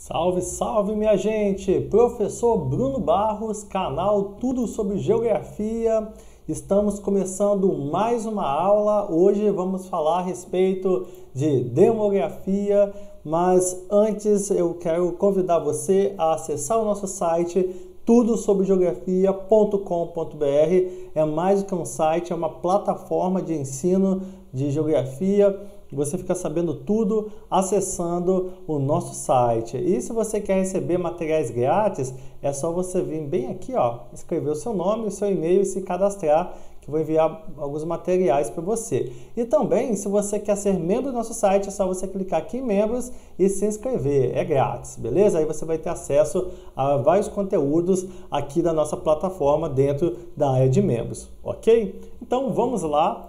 Salve, salve minha gente! Professor Bruno Barros, canal Tudo sobre Geografia. Estamos começando mais uma aula. Hoje vamos falar a respeito de demografia, mas antes eu quero convidar você a acessar o nosso site tudosobregeografia.com.br. É mais do que um site, é uma plataforma de ensino de geografia. Você fica sabendo tudo acessando o nosso site. E se você quer receber materiais grátis, é só você vir bem aqui, ó, escrever o seu nome, o seu e-mail e se cadastrar, que eu vou enviar alguns materiais para você. E também, se você quer ser membro do nosso site, é só você clicar aqui em membros e se inscrever. É grátis, beleza? Aí você vai ter acesso a vários conteúdos aqui da nossa plataforma dentro da área de membros, ok? Então vamos lá.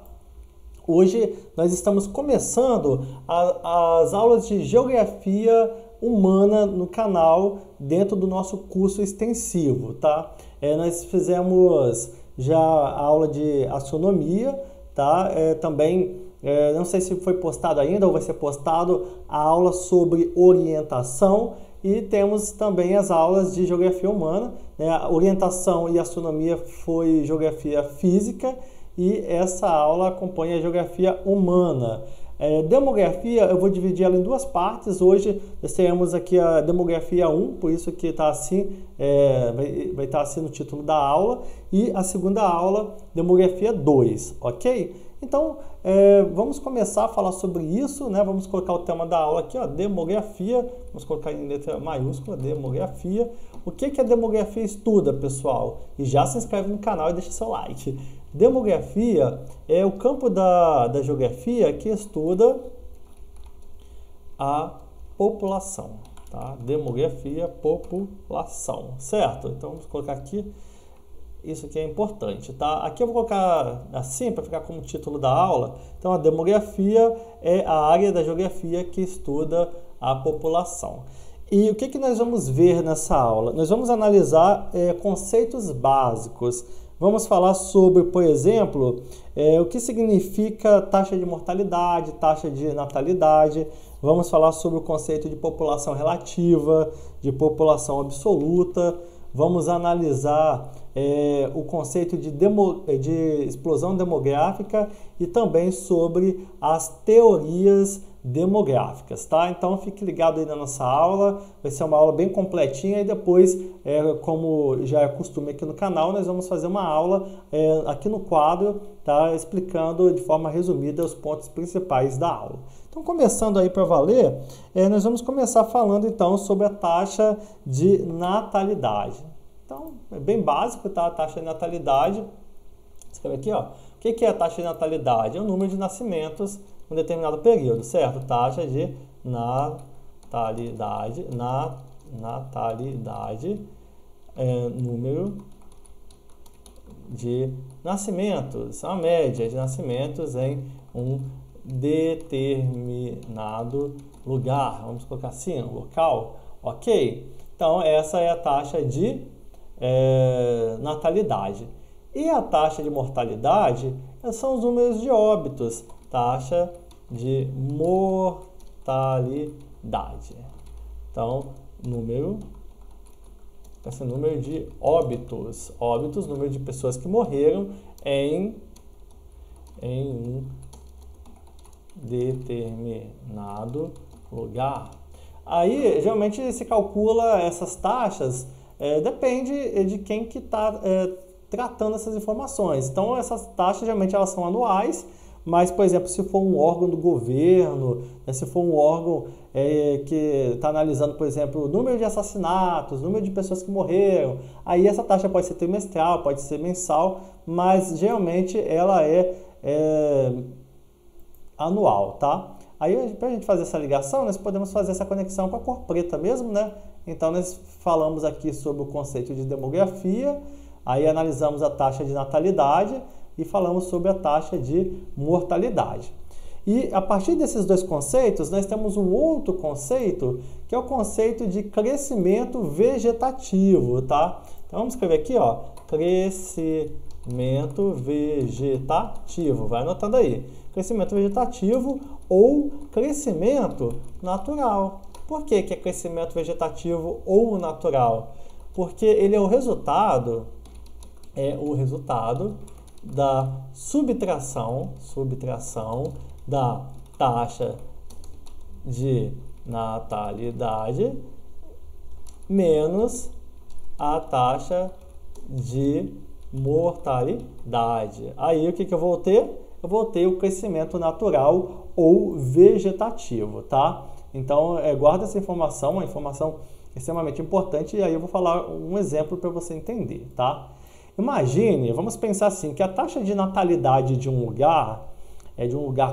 Hoje nós estamos começando as aulas de Geografia Humana no canal dentro do nosso curso extensivo, tá? Nós fizemos já a aula de Astronomia, tá? Também, não sei se foi postado ainda ou vai ser postado a aula sobre Orientação e temos também as aulas de Geografia Humana, né? A Orientação e Astronomia foi Geografia Física e essa aula acompanha a Geografia Humana. Demografia, eu vou dividir ela em duas partes. Hoje nós teremos aqui a Demografia 1, por isso que está assim, vai estar assim no título da aula, e a segunda aula, Demografia 2, ok? Então, vamos começar a falar sobre isso, né? Vamos colocar o tema da aula aqui, ó, demografia, vamos colocar em letra maiúscula, demografia. O que a demografia estuda, pessoal? E já se inscreve no canal e deixa seu like. Demografia é o campo da geografia que estuda a população, tá? Demografia, população, certo? Então, vamos colocar aqui, isso aqui é importante, tá? Aqui eu vou colocar assim, para ficar como título da aula. Então, a demografia é a área da geografia que estuda a população. E o que nós vamos ver nessa aula? Nós vamos analisar conceitos básicos. Vamos falar sobre, por exemplo, o que significa taxa de mortalidade, taxa de natalidade. Vamos falar sobre o conceito de população relativa, de população absoluta. Vamos analisar o conceito de explosão demográfica e também sobre as teorias demográficas, tá? Então fique ligado aí na nossa aula, vai ser uma aula bem completinha e depois, como já é costume aqui no canal, nós vamos fazer uma aula aqui no quadro, tá? Explicando de forma resumida os pontos principais da aula. Então, começando aí para valer, nós vamos começar falando então sobre a taxa de natalidade. Então, é bem básico, tá? A taxa de natalidade, escreve aqui, ó. O que é a taxa de natalidade? É o número de nascimentos em um determinado período, certo? Taxa de natalidade, número de nascimentos, a média de nascimentos em um determinado lugar. Vamos colocar assim, local, ok? Então, essa é a taxa de natalidade. E a taxa de mortalidade são os números de óbitos, taxa de mortalidade. Então, número de óbitos, número de pessoas que morreram em um determinado lugar. Aí, geralmente, se calcula essas taxas, depende de quem que está tratando essas informações. Então, essas taxas, geralmente, elas são anuais, mas, por exemplo, se for um órgão do governo, se for um órgão que está analisando, por exemplo, o número de assassinatos, o número de pessoas que morreram, aí essa taxa pode ser trimestral, pode ser mensal, mas, geralmente, ela é anual, tá? Aí, para a gente fazer essa ligação, nós podemos fazer essa conexão com a cor preta mesmo, né? Então, nós falamos aqui sobre o conceito de demografia, aí analisamos a taxa de natalidade e falamos sobre a taxa de mortalidade. E a partir desses dois conceitos, nós temos um outro conceito, que é o conceito de crescimento vegetativo, tá? Então, vamos escrever aqui, ó, crescimento vegetativo, vai anotando aí. Crescimento vegetativo ou crescimento natural. Por que que é crescimento vegetativo ou natural? Porque ele é o resultado da subtração da taxa de natalidade menos a taxa de mortalidade. Aí o que que eu vou ter? Eu vou ter o crescimento natural ou vegetativo, tá? Então, guarda essa informação, uma informação extremamente importante, e aí eu vou falar um exemplo para você entender, tá? Imagine, vamos pensar assim, que a taxa de natalidade de um lugar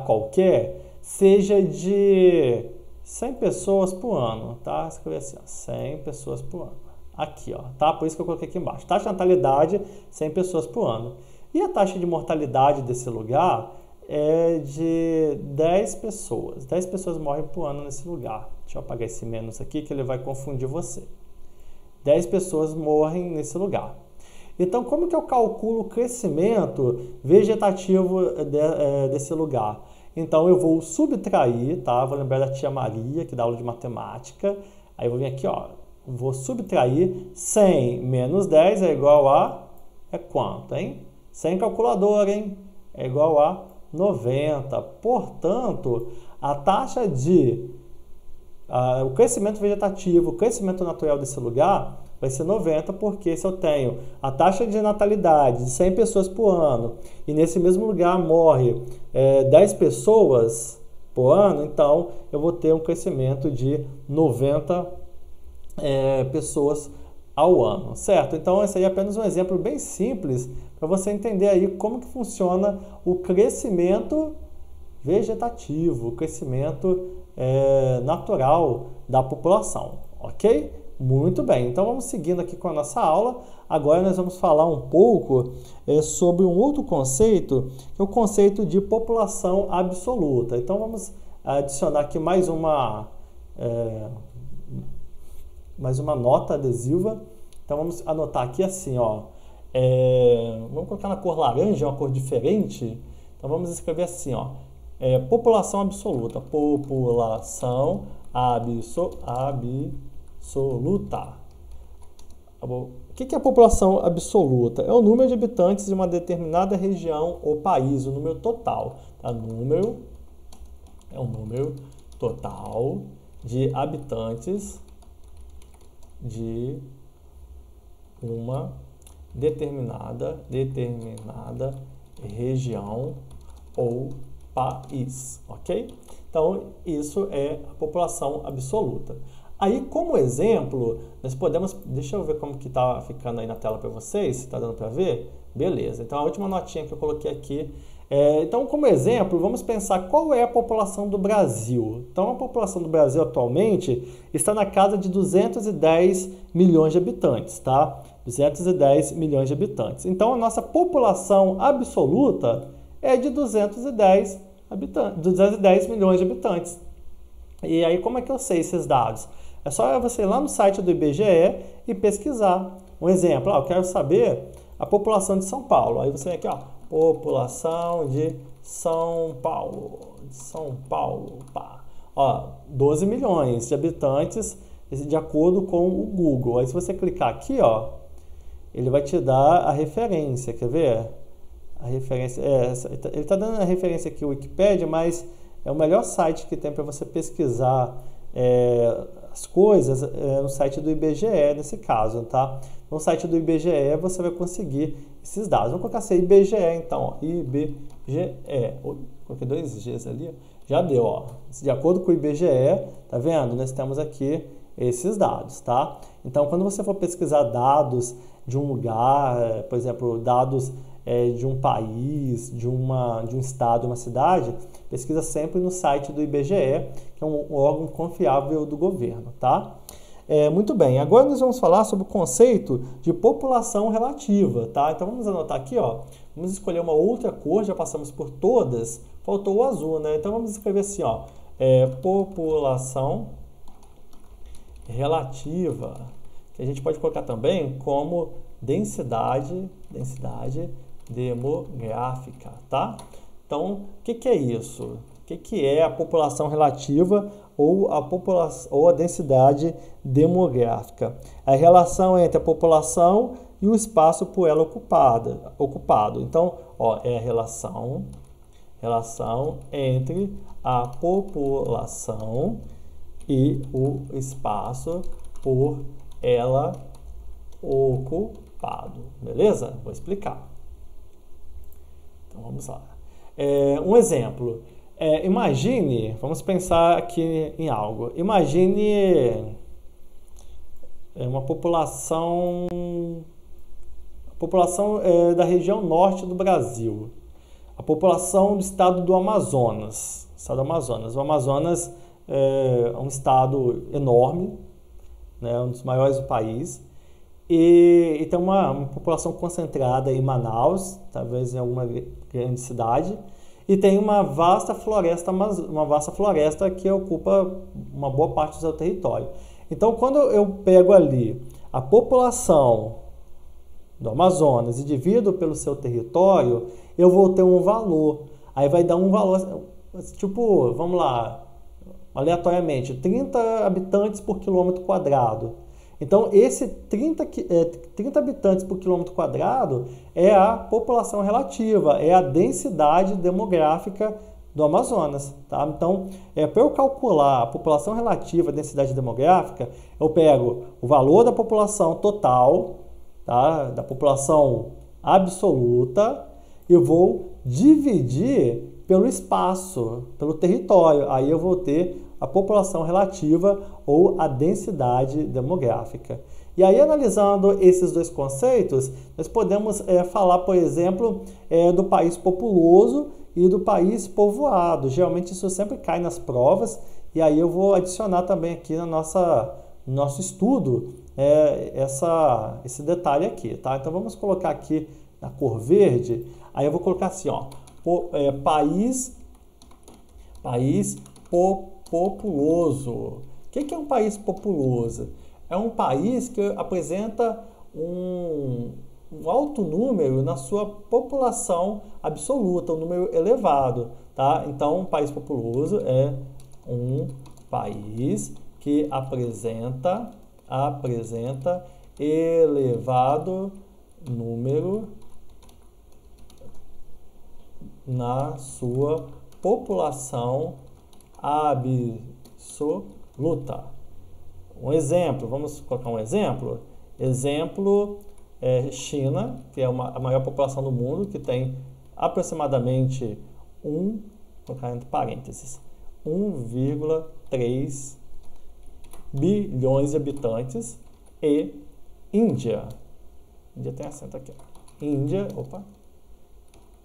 qualquer, seja de 100 pessoas por ano, tá? Escrever assim, ó, 100 pessoas por ano. Aqui, ó, tá? Por isso que eu coloquei aqui embaixo. Taxa de natalidade, 100 pessoas por ano. E a taxa de mortalidade desse lugar é de 10 pessoas. 10 pessoas morrem por ano nesse lugar. Deixa eu apagar esse menos aqui, que ele vai confundir você. 10 pessoas morrem nesse lugar. Então, como que eu calculo o crescimento vegetativo desse lugar? Então, eu vou subtrair, tá? Vou lembrar da tia Maria, que dá aula de matemática. Aí eu vou vir aqui, ó. Vou subtrair 100 menos 10 é igual a... É quanto, hein? Sem calculadora, hein? É igual a 90. Portanto, a taxa de... o crescimento vegetativo, o crescimento natural desse lugar vai ser 90, porque se eu tenho a taxa de natalidade de 100 pessoas por ano e nesse mesmo lugar morre 10 pessoas por ano, então eu vou ter um crescimento de 90 pessoas ao ano, certo? Então esse aí é apenas um exemplo bem simples para você entender aí como que funciona o crescimento vegetativo, o crescimento natural da população, ok? Muito bem, então vamos seguindo aqui com a nossa aula. Agora nós vamos falar um pouco sobre um outro conceito, que é o conceito de população absoluta. Então vamos adicionar aqui mais uma nota adesiva. Então vamos anotar aqui assim, ó. Vamos colocar na cor laranja, uma cor diferente. Então vamos escrever assim, ó. População absoluta. População absoluta. O que é a população absoluta? É o número de habitantes de uma determinada região ou país, o número total. Tá? É o número total de habitantes de uma determinada região ou país, ok? Então, isso é a população absoluta. Aí, como exemplo, nós podemos... Deixa eu ver como que está ficando aí na tela para vocês, se está dando para ver. Beleza, então a última notinha que eu coloquei aqui. Então, como exemplo, vamos pensar qual é a população do Brasil. Então, a população do Brasil atualmente está na casa de 210 milhões de habitantes, tá? 210 milhões de habitantes. Então, a nossa população absoluta é de 210 milhões de habitantes. E aí, como é que eu sei esses dados? É só você ir lá no site do IBGE e pesquisar. Um exemplo, eu quero saber a população de São Paulo. Aí você vem aqui, ó, população de São Paulo. Pá. Ó, 12 milhões de habitantes, de acordo com o Google. Aí se você clicar aqui, ó, ele vai te dar a referência, quer ver? A referência, ele está dando a referência aqui, o Wikipedia, mas é o melhor site que tem para você pesquisar as coisas no site do IBGE, nesse caso, tá? No site do IBGE você vai conseguir esses dados. Vamos colocar assim, IBGE, então, ó, IBGE. Coloquei 2 Gs ali, já deu, ó. De acordo com o IBGE, tá vendo? Nós temos aqui esses dados, tá? Então, quando você for pesquisar dados de um lugar, por exemplo, dados de um país, de um estado, uma cidade, pesquisa sempre no site do IBGE, que é um órgão confiável do governo, tá? Muito bem, agora nós vamos falar sobre o conceito de população relativa, tá? Então vamos anotar aqui, ó, vamos escolher uma outra cor, já passamos por todas, faltou o azul, né? Então vamos escrever assim, ó, população relativa, que a gente pode colocar também como densidade demográfica, tá? Então, o que é isso? que é a população relativa ou a densidade demográfica? É a relação entre a população e o espaço por ela ocupado. Então, ó, é a relação entre a população e o espaço por ela ocupado. Beleza? Vou explicar. Então, vamos lá. Um exemplo. Imagine, vamos pensar aqui em algo. Imagine uma população da região norte do Brasil. A população do estado do Amazonas. O Amazonas é um estado enorme, né, um dos maiores do país. E tem uma população concentrada em Manaus, talvez em alguma grande cidade. E tem uma vasta floresta que ocupa uma boa parte do seu território. Então, quando eu pego ali a população do Amazonas e divido pelo seu território, eu vou ter um valor. Aí vai dar um valor, tipo, vamos lá, aleatoriamente, 30 habitantes por quilômetro quadrado. Então, esse 30 habitantes por quilômetro quadrado é a população relativa, é a densidade demográfica do Amazonas. Tá? Então, para eu calcular a população relativa, a densidade demográfica, eu pego o valor da população total, tá? Da população absoluta, e vou dividir pelo espaço, pelo território. Aí eu vou ter a população relativa ou a densidade demográfica. E aí, analisando esses dois conceitos, nós podemos falar, por exemplo, do país populoso e do país povoado. Geralmente isso sempre cai nas provas, e aí eu vou adicionar também aqui no nosso estudo esse detalhe aqui. Tá? Então vamos colocar aqui na cor verde, aí eu vou colocar assim, ó, país populoso. O que é um país populoso? É um país que apresenta um alto número na sua população absoluta, um número elevado. Tá? Então, um país populoso é um país que apresenta elevado número na sua população absoluta. Um exemplo, vamos colocar um exemplo. Exemplo, China, que é a maior população do mundo, que tem aproximadamente vou colocar entre parênteses, 1,3 bilhões de habitantes, e Índia tem acento aqui,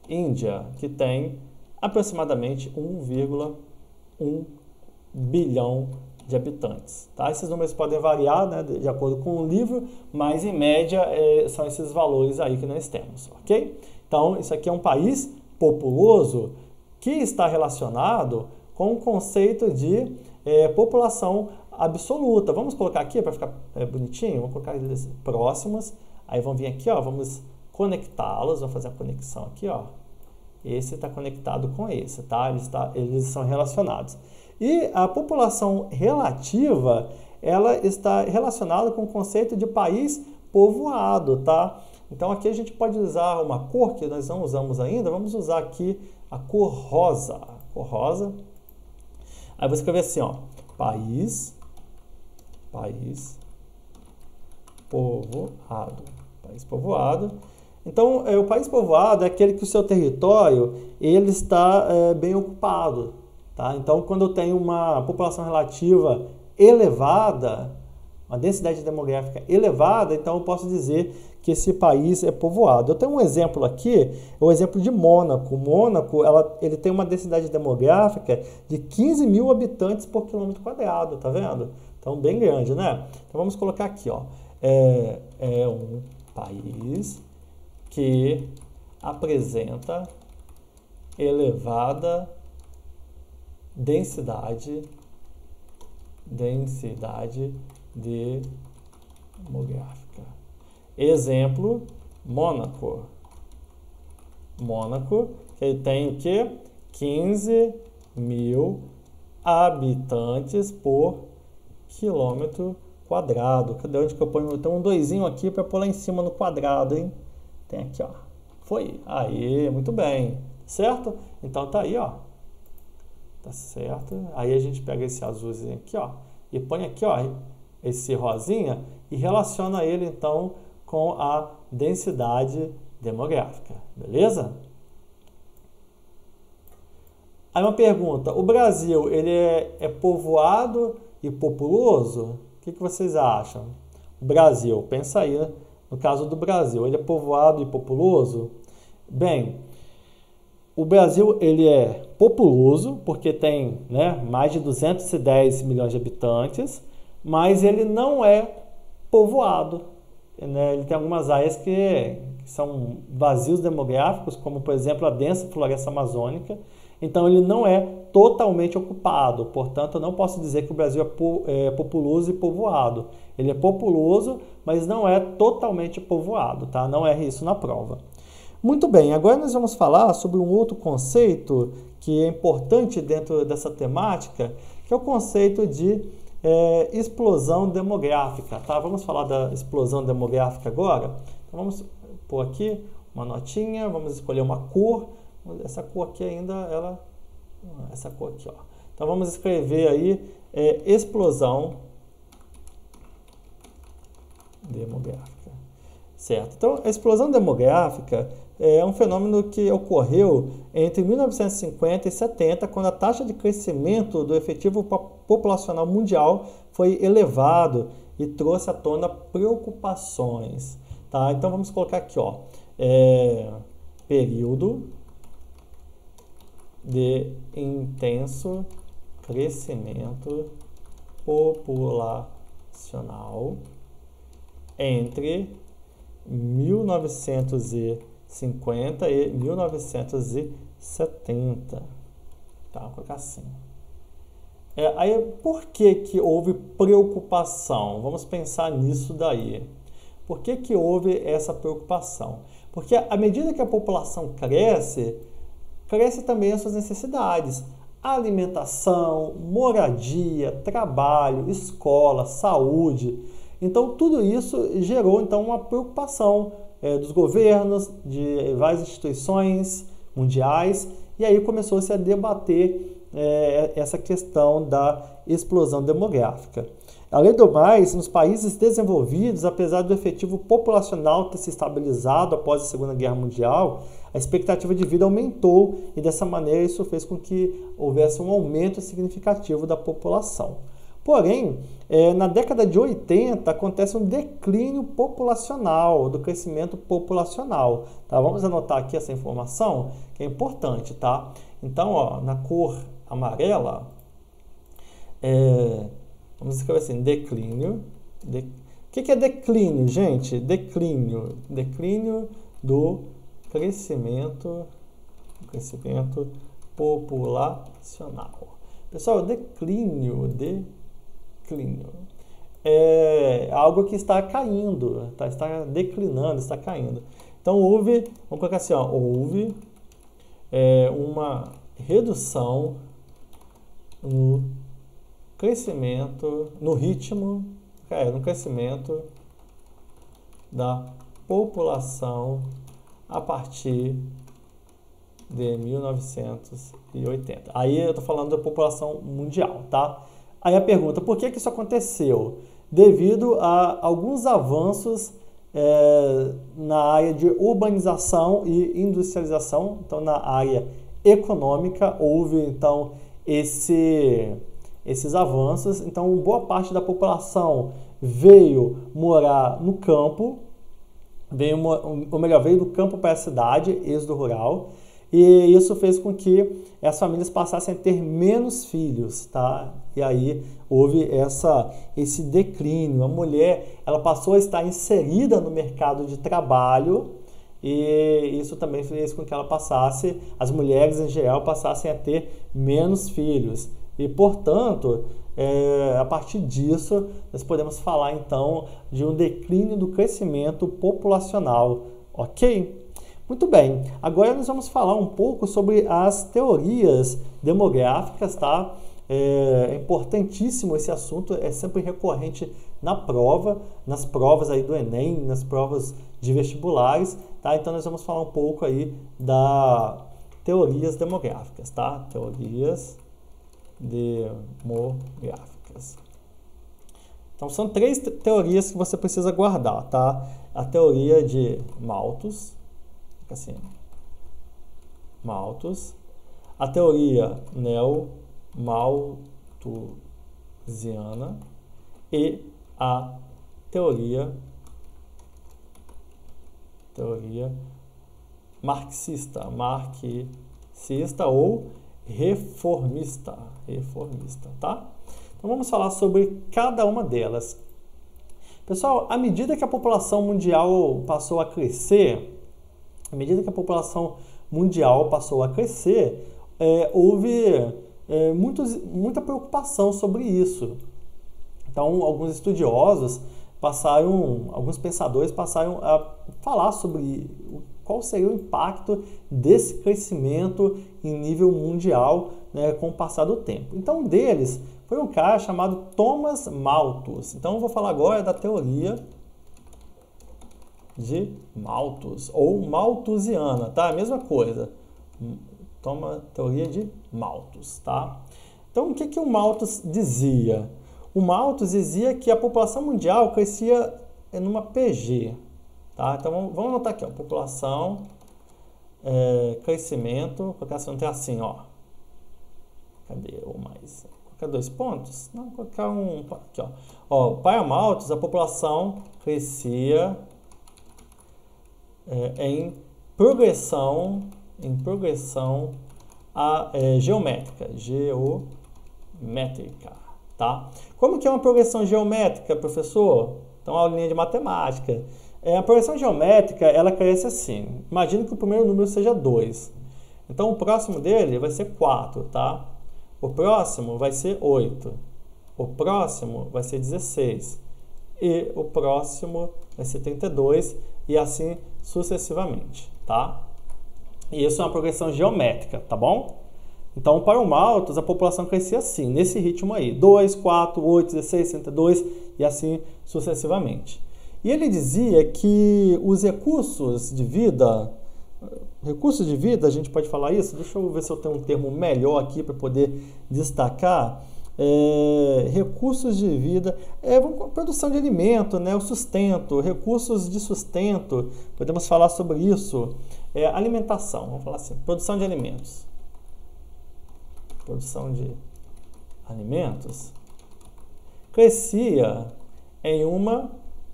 Índia, que tem aproximadamente 1,1 bilhão de habitantes. Tá? Esses números podem variar, né, de acordo com o livro, mas em média são esses valores aí que nós temos, ok? Então, isso aqui é um país populoso que está relacionado com o conceito de população absoluta. Vamos colocar aqui para ficar bonitinho, vamos colocar eles próximos, aí vão vir aqui, ó, vamos conectá-los, vamos fazer a conexão aqui, ó. Esse está conectado com esse, tá? Eles são relacionados. E a população relativa, ela está relacionada com o conceito de país povoado, tá? Então aqui a gente pode usar uma cor que nós não usamos ainda, vamos usar aqui a cor rosa. Aí vou escrever assim, ó, país povoado. Então, o país povoado é aquele que o seu território ele está bem ocupado. Tá? Então, quando eu tenho uma população relativa elevada, uma densidade demográfica elevada, então eu posso dizer que esse país é povoado. Eu tenho um exemplo aqui, o exemplo de Mônaco. Mônaco, ele tem uma densidade demográfica de 15 mil habitantes por quilômetro quadrado, tá vendo? Então, bem grande, né? Então, vamos colocar aqui, ó. É um país que apresenta elevada densidade demográfica. Exemplo, Mônaco. Mônaco, que ele tem o quê? 15 1.000 habitantes por quilômetro quadrado. Cadê onde que eu ponho? Tem um 2 aqui para pôr lá em cima no quadrado, hein? Tem aqui, ó. Foi. Aí, muito bem. Certo? Então tá aí, ó. Tá certo? Aí a gente pega esse azulzinho aqui, ó, e põe aqui, ó, esse rosinha e relaciona ele então com a densidade demográfica. Beleza? Aí uma pergunta, o Brasil, ele é povoado e populoso? O que vocês acham? O Brasil, pensa aí, né? No caso do Brasil, ele é povoado e populoso? Bem, o Brasil, ele é populoso, porque tem, né, mais de 210 milhões de habitantes, mas ele não é povoado, né? Ele tem algumas áreas que são vazios demográficos, como, por exemplo, a densa floresta amazônica. Então, ele não é totalmente ocupado. Portanto, eu não posso dizer que o Brasil é populoso e povoado. Ele é populoso, mas não é totalmente povoado, tá? Não erre isso na prova. Muito bem, agora nós vamos falar sobre um outro conceito que é importante dentro dessa temática, que é o conceito de explosão demográfica, tá? Vamos falar da explosão demográfica agora? Então, vamos pôr aqui uma notinha, vamos escolher uma cor. Essa cor aqui ainda, essa cor aqui, ó. Então, vamos escrever aí explosão demográfica, certo? Então, a explosão demográfica é um fenômeno que ocorreu entre 1950 e 70, quando a taxa de crescimento do efetivo populacional mundial foi elevado e trouxe à tona preocupações, tá? Então, vamos colocar aqui, ó, período de intenso crescimento populacional entre 1950 e 1970. Tá, vou colocar assim. Aí, por que houve preocupação? Vamos pensar nisso daí. Por que houve essa preocupação? Porque à medida que a população cresce também as suas necessidades. Alimentação, moradia, trabalho, escola, saúde. Então, tudo isso gerou então, uma preocupação dos governos, de várias instituições mundiais, e aí começou-se a debater essa questão da explosão demográfica. Além do mais, nos países desenvolvidos, apesar do efetivo populacional ter se estabilizado após a Segunda Guerra Mundial, a expectativa de vida aumentou e dessa maneira isso fez com que houvesse um aumento significativo da população. Porém, na década de 80 acontece um declínio populacional, do crescimento populacional. Tá? Vamos anotar aqui essa informação, que é importante. Tá? Então, ó, na cor amarela, vamos escrever assim, declínio. O que é declínio, gente? Declínio do crescimento populacional. Pessoal, declínio é algo que está caindo, tá? Está declinando, está caindo. Então, vamos colocar assim, ó, houve uma redução no crescimento, no ritmo, no crescimento da população a partir de 1980. Aí eu estou falando da população mundial, tá? Aí a pergunta, por que isso aconteceu? Devido a alguns avanços na área de urbanização e industrialização. Então, na área econômica, houve, então, esses avanços. Então, boa parte da população veio morar no campo, veio do campo para a cidade, êxodo rural, e isso fez com que as famílias passassem a ter menos filhos, tá? E aí houve esse declínio. A mulher, ela passou a estar inserida no mercado de trabalho, e isso também fez com que as mulheres em geral passassem a ter menos filhos. E, portanto, a partir disso, nós podemos falar, então, de um declínio do crescimento populacional, ok? Muito bem, agora nós vamos falar um pouco sobre as teorias demográficas, tá? É importantíssimo esse assunto, é sempre recorrente na prova, nas provas aí do Enem, nas provas de vestibulares, tá? Então nós vamos falar um pouco aí da teorias demográficas, tá? Teorias demográficas. Então são 3 teorias que você precisa guardar, tá? A teoria de Malthus, fica assim, Malthus, a teoria neo-malthusiana e a teoria marxista ou reformista, tá? Então vamos falar sobre cada uma delas. Pessoal, à medida que a população mundial passou a crescer, houve muita preocupação sobre isso. Então, alguns pensadores passaram a falar sobre qual seria o impacto desse crescimento em nível mundial, né, com o passar do tempo. Então, um deles foi um cara chamado Thomas Malthus. Então, eu vou falar agora da teoria de Malthus, ou malthusiana, tá? A mesma coisa. Teoria de Malthus, tá? Então, o que o Malthus dizia? O Malthus dizia que a população mundial crescia numa PG, tá? Então, vamos anotar aqui, ó, população, crescimento, colocar assim, ó. Cadê o mais? Colocar 2 pontos? Não, colocar um aqui, ó. Ó, para Malthus, a população crescia em progressão geométrica, tá? Como que é uma progressão geométrica, professor? Então, a aulinha de matemática. A progressão geométrica, ela cresce assim. Imagina que o primeiro número seja 2. Então, o próximo dele vai ser 4, tá? O próximo vai ser 8. O próximo vai ser 16. E o próximo vai ser 32. E assim sucessivamente, tá? E isso é uma progressão geométrica, tá bom? Então, para o Malthus, a população crescia assim, nesse ritmo aí. 2, 4, 8, 16, 32 e assim sucessivamente. E ele dizia que os recursos de vida, a gente pode falar isso? Deixa eu ver se eu tenho um termo melhor aqui para poder destacar. Recursos de vida, produção de alimento, né, o sustento, recursos de sustento, podemos falar sobre isso, alimentação, vamos falar assim, produção de alimentos, crescia em uma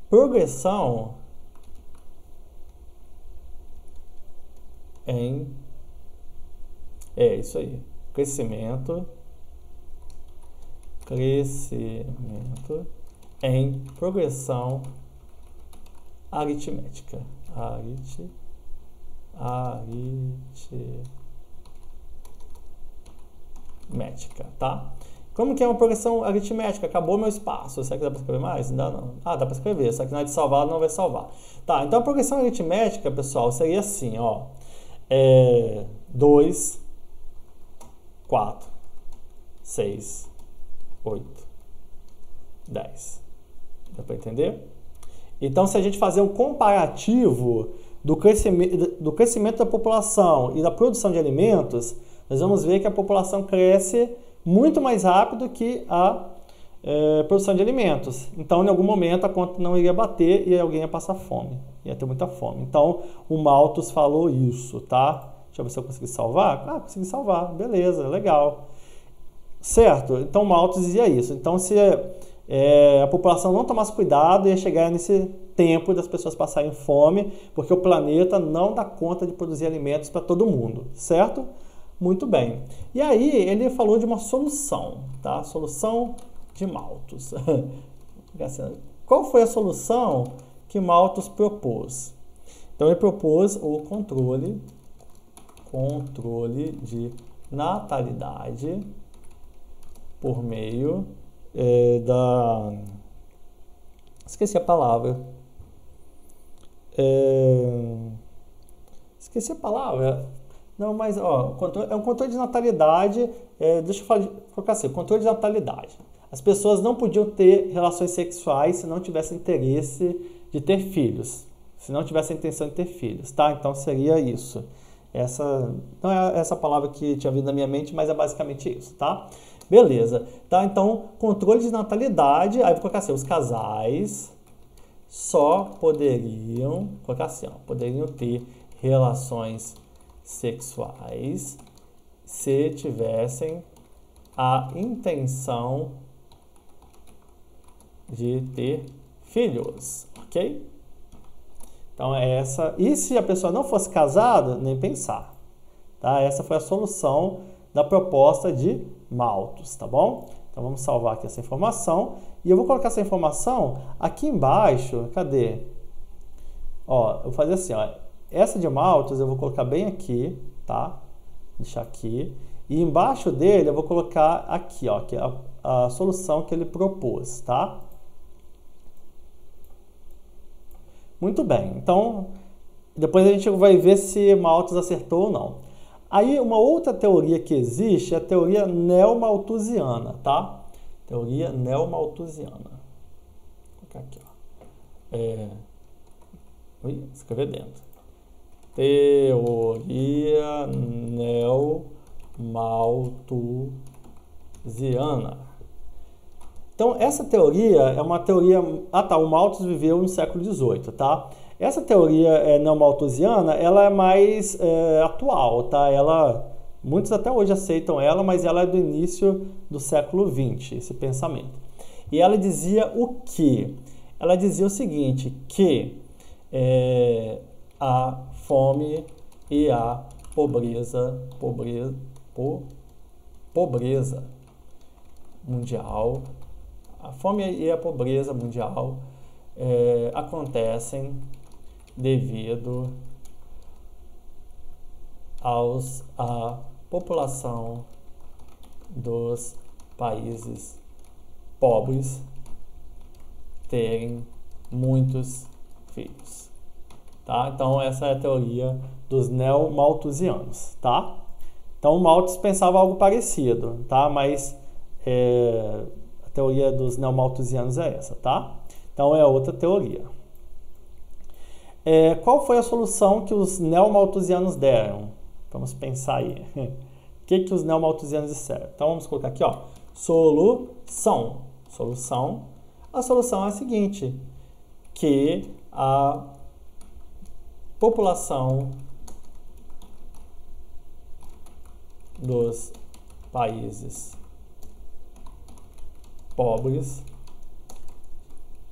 progressão isso aí, crescimento em progressão aritmética. Tá? Como que é uma progressão aritmética? Acabou meu espaço. Será que dá para escrever mais? Ainda não. Dá para escrever. Só que na hora de salvar, não vai salvar. Tá, então a progressão aritmética, pessoal, seria assim, ó. 2, 4, 6, 8, 10. Dá para entender? Então, se a gente fazer um comparativo do crescimento da população e da produção de alimentos, nós vamos ver que a população cresce muito mais rápido que a produção de alimentos. Então, em algum momento, a conta não iria bater e alguém ia passar fome. Ia ter muita fome. Então, o Malthus falou isso, tá? Deixa eu ver se eu consegui salvar. Ah, consegui salvar. Beleza, legal. Certo? Então, o Malthus dizia isso. Então, se a população não tomasse cuidado, ia chegar nesse tempo das pessoas passarem fome, porque o planeta não dá conta de produzir alimentos para todo mundo, certo? Muito bem. E aí, ele falou de uma solução, tá? Solução de Malthus. Qual foi a solução que Malthus propôs? Então, ele propôs o controle de natalidade por meio esqueci a palavra. Esqueci a palavra. Não, mas ó, é um controle de natalidade. Deixa eu colocar assim, controle de natalidade. As pessoas não podiam ter relações sexuais se não tivessem interesse de ter filhos. Se não tivessem intenção de ter filhos, tá? Então seria isso. Essa não é essa palavra que tinha vindo na minha mente, mas é basicamente isso, tá? Beleza. Tá? Então, controle de natalidade. Aí vou colocar assim, os casais só poderiam, colocar assim, ó, poderiam ter relações sexuais se tivessem a intenção de ter filhos, ok? Então é essa. E se a pessoa não fosse casada, nem pensar, tá? Essa foi a solução da proposta de Malthus, tá bom? Então vamos salvar aqui essa informação e eu vou colocar essa informação aqui embaixo. Cadê? Ó, eu vou fazer assim, ó. Essa de Malthus eu vou colocar bem aqui, tá? Deixar aqui. E embaixo dele eu vou colocar aqui, ó, que é a solução que ele propôs, tá? Muito bem. Então, depois a gente vai ver se Malthus acertou ou não. Aí, uma outra teoria que existe é a teoria neomalthusiana, tá? Teoria neomalthusiana. Vou colocar aqui, ó. Escrever dentro. Teoria neomalthusiana. Então, essa teoria é uma teoria... Ah, tá, o Malthus viveu no século XVIII, tá? Essa teoria neomalthusiana, ela é mais atual, tá? Muitos até hoje aceitam ela, mas ela é do início do século XX, esse pensamento. E ela dizia o quê? Ela dizia o seguinte, que a fome e a pobreza mundial, a fome e a pobreza mundial acontecem devido à população dos países pobres terem muitos filhos, tá? Então essa é a teoria dos neomalthusianos, tá? Então o Malthus pensava algo parecido, tá? Mas a teoria dos neomalthusianos é essa, tá? Então é outra teoria. Qual foi a solução que os neomalthusianos deram? Vamos pensar aí. O que os neomalthusianos disseram? Então vamos colocar aqui, ó. Solução. A solução é a seguinte, que a população dos países pobres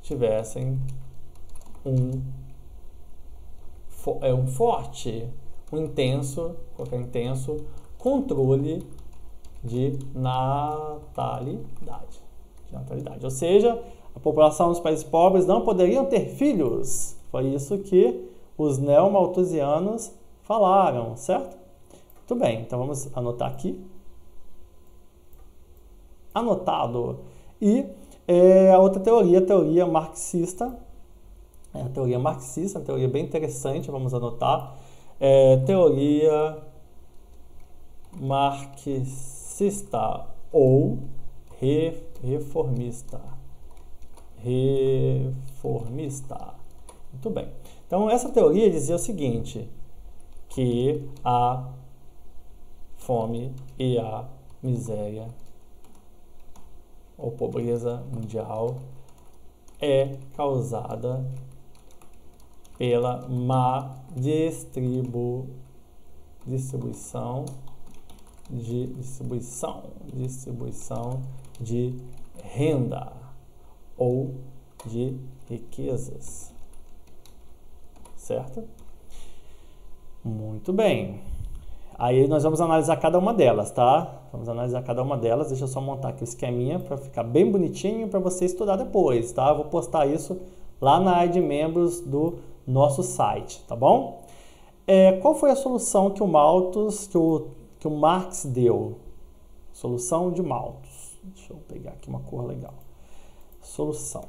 tivessem um intenso controle de natalidade. Ou seja, a população dos países pobres não poderiam ter filhos. Foi isso que os neomalthusianos falaram, certo? Muito bem, então vamos anotar aqui. Anotado. E a outra teoria, a teoria marxista. A teoria marxista, uma teoria bem interessante, vamos anotar. Teoria marxista ou reformista. Muito bem. Então, essa teoria dizia o seguinte, que a fome e a miséria ou pobreza mundial é causada pela má distribuição de renda ou de riquezas, certo? Muito bem. Aí nós vamos analisar cada uma delas, tá? Vamos analisar cada uma delas. Deixa eu só montar aqui o esqueminha para ficar bem bonitinho para você estudar depois, tá? Eu vou postar isso lá na área de membros do nosso site, tá bom? Qual foi a solução que o Malthus, que o Marx deu? Solução de Malthus. Deixa eu pegar aqui uma cor legal. Solução.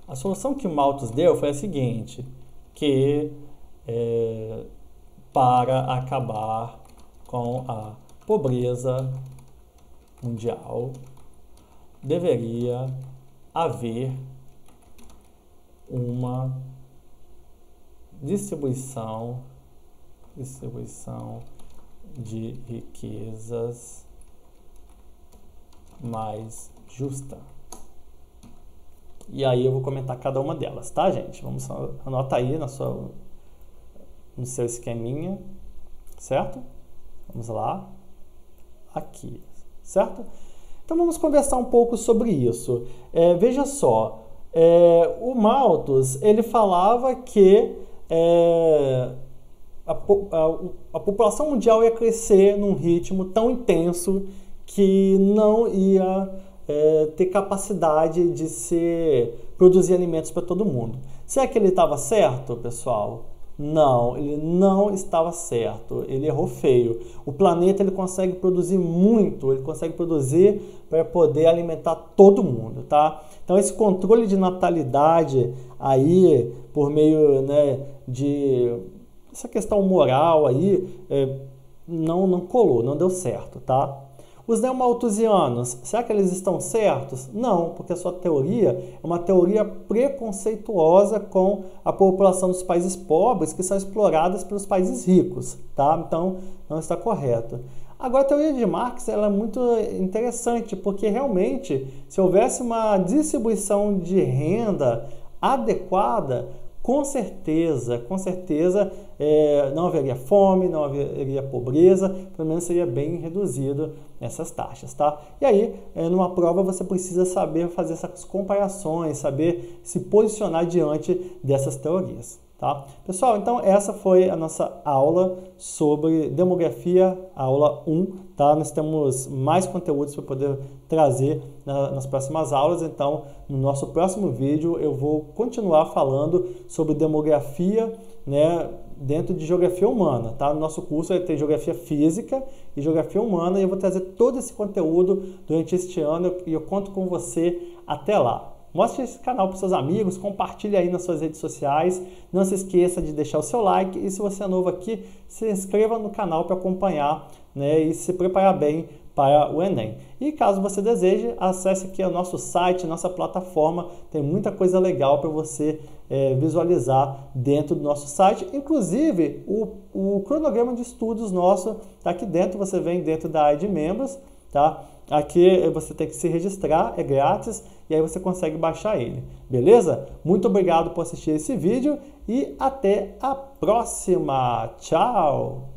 A solução que o Malthus deu foi a seguinte, que para acabar com a pobreza mundial, deveria haver uma distribuição de riquezas mais justa. E aí eu vou comentar cada uma delas, tá, gente? Vamos anotar aí no seu esqueminha, certo? Vamos lá, aqui, certo? Então vamos conversar um pouco sobre isso. Veja só, o Malthus, ele falava que a população mundial ia crescer num ritmo tão intenso que não ia ter capacidade de produzir alimentos para todo mundo. Será que ele estava certo, pessoal? Não, ele não estava certo, ele errou feio. O planeta ele consegue produzir muito, ele consegue produzir para poder alimentar todo mundo, tá? Então esse controle de natalidade aí, por meio, né, de essa questão moral aí, não colou, não deu certo, tá? Os neomalthusianos, será que eles estão certos? Não, porque a sua teoria é uma teoria preconceituosa com a população dos países pobres que são exploradas pelos países ricos, tá? Então, não está correto. Agora, a teoria de Marx ela é muito interessante, porque realmente, se houvesse uma distribuição de renda adequada, com certeza, não haveria fome, não haveria pobreza, pelo menos seria bem reduzido essas taxas, tá? E aí, numa prova, você precisa saber fazer essas comparações, saber se posicionar diante dessas teorias, tá? Pessoal, então essa foi a nossa aula sobre demografia, aula 1, tá? Nós temos mais conteúdos para poder trazer nas próximas aulas, então no nosso próximo vídeo eu vou continuar falando sobre demografia, né, dentro de geografia humana, tá? No nosso curso vai ter geografia física e geografia humana e eu vou trazer todo esse conteúdo durante este ano e eu conto com você até lá. Mostre esse canal para os seus amigos, compartilhe aí nas suas redes sociais, não se esqueça de deixar o seu like e se você é novo aqui, se inscreva no canal para acompanhar, né, e se preparar bem para o Enem. E caso você deseje, acesse aqui o nosso site, nossa plataforma, tem muita coisa legal para você visualizar dentro do nosso site, inclusive o cronograma de estudos nosso está aqui dentro, você vem dentro da área de membros, tá? Aqui você tem que se registrar, é grátis, e aí você consegue baixar ele, beleza? Muito obrigado por assistir esse vídeo e até a próxima! Tchau!